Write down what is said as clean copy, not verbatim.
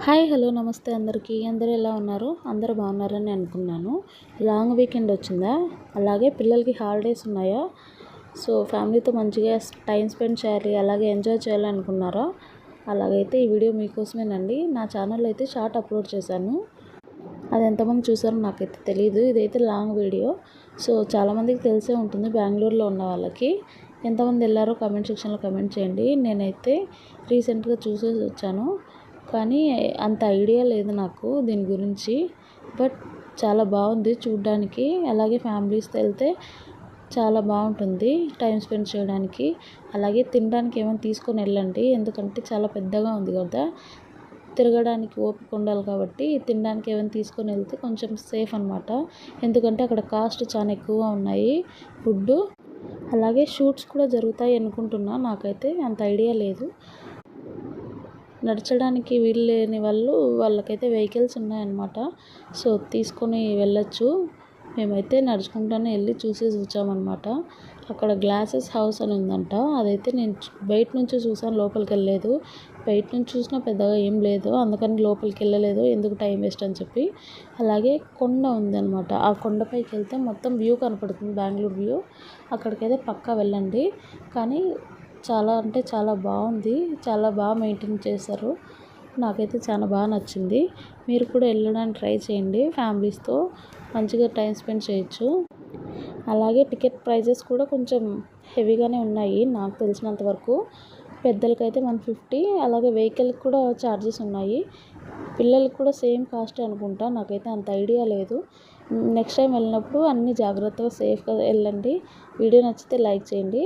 Hi hello నమస్తే అందరికీ. అందరూ ఎలా ఉన్నారు? అందరూ బాగున్నారని అనుకున్నాను. లాంగ్ వీకెండ్ వచ్చిందా, అలాగే పిల్లలకి హాలిడేస్ ఉన్నాయా, సో ఫ్యామిలీతో మంచిగా టైం స్పెండ్ చేయాలి, అలాగే ఎంజాయ్ చేయాలి అనుకున్నారా? అలాగైతే ఈ వీడియో మీకోసమేనండి. నా ఛానల్లో అయితే షార్ట్ అప్లోడ్ చేశాను. అది ఎంతమంది చూసారో నాకైతే తెలియదు. ఇదైతే లాంగ్ వీడియో, సో చాలామందికి తెలిసే ఉంటుంది బెంగళూరులో ఉన్న వాళ్ళకి. ఎంతమంది వెళ్ళారో కామెంట్ సెక్షన్లో కామెంట్ చేయండి. నేనైతే రీసెంట్గా చూసేసి వచ్చాను, కానీ అంత ఐడియా లేదు నాకు దీని గురించి. బట్ చాలా బాగుంది చూడ్డానికి, అలాగే ఫ్యామిలీస్తో వెళ్తే చాలా బాగుంటుంది టైం స్పెండ్ చేయడానికి. అలాగే తినడానికి ఏమైనా తీసుకొని వెళ్ళండి, ఎందుకంటే చాలా పెద్దగా ఉంది కదా, తిరగడానికి ఓపిక ఉండాలి కాబట్టి తినడానికి ఏమైనా తీసుకొని వెళ్తే కొంచెం సేఫ్ అనమాట. ఎందుకంటే అక్కడ కాస్ట్ చాలా ఎక్కువగా ఉన్నాయి ఫుడ్. అలాగే షూట్స్ కూడా జరుగుతాయి అనుకుంటున్నా, నాకైతే అంత ఐడియా లేదు. నడచడానికి వీలు లేని వాళ్ళకైతే వెహికల్స్ ఉన్నాయన్నమాట, సో తీసుకొని వెళ్ళొచ్చు. మేమైతే నడుచుకుంటూనే వెళ్ళి చూసేసి వచ్చామన్నమాట. అక్కడ గ్లాసెస్ హౌస్ అని ఉందంట, అదైతే నేను బయట నుంచి చూసాను, లోపలికి వెళ్ళలేదు. బయట నుంచి చూసినా పెద్దగా ఏం లేదు, అందుకని లోపలికి వెళ్ళలేదు, ఎందుకు టైం వేస్ట్ అని చెప్పి. అలాగే కొండ ఉందన్నమాట, ఆ కొండపైకి వెళ్తే మొత్తం వ్యూ కనపడుతుంది, బెంగళూరు వ్యూ. అక్కడికైతే పక్కా వెళ్ళండి. కానీ చాలా అంటే చాలా బాగుంది, చాలా బాగా మెయింటైన్ చేశారు. నాకైతే చాలా బాగా నచ్చింది. మీరు కూడా వెళ్ళడానికి ట్రై చేయండి, ఫ్యామిలీస్తో మంచిగా టైం స్పెండ్ చేయొచ్చు. అలాగే టికెట్ ప్రైజెస్ కూడా కొంచెం హెవీగానే ఉన్నాయి నాకు తెలిసినంత వరకు. పెద్దలకైతే 150, అలాగే వెహికల్కి కూడా ఛార్జెస్ ఉన్నాయి. పిల్లలకి కూడా సేమ్ కాస్ట్ అనుకుంటా, నాకైతే అంత ఐడియా లేదు. నెక్స్ట్ టైం వెళ్ళినప్పుడు అన్నీ జాగ్రత్తగా సేఫ్గా వెళ్ళండి. వీడియో నచ్చితే లైక్ చేయండి.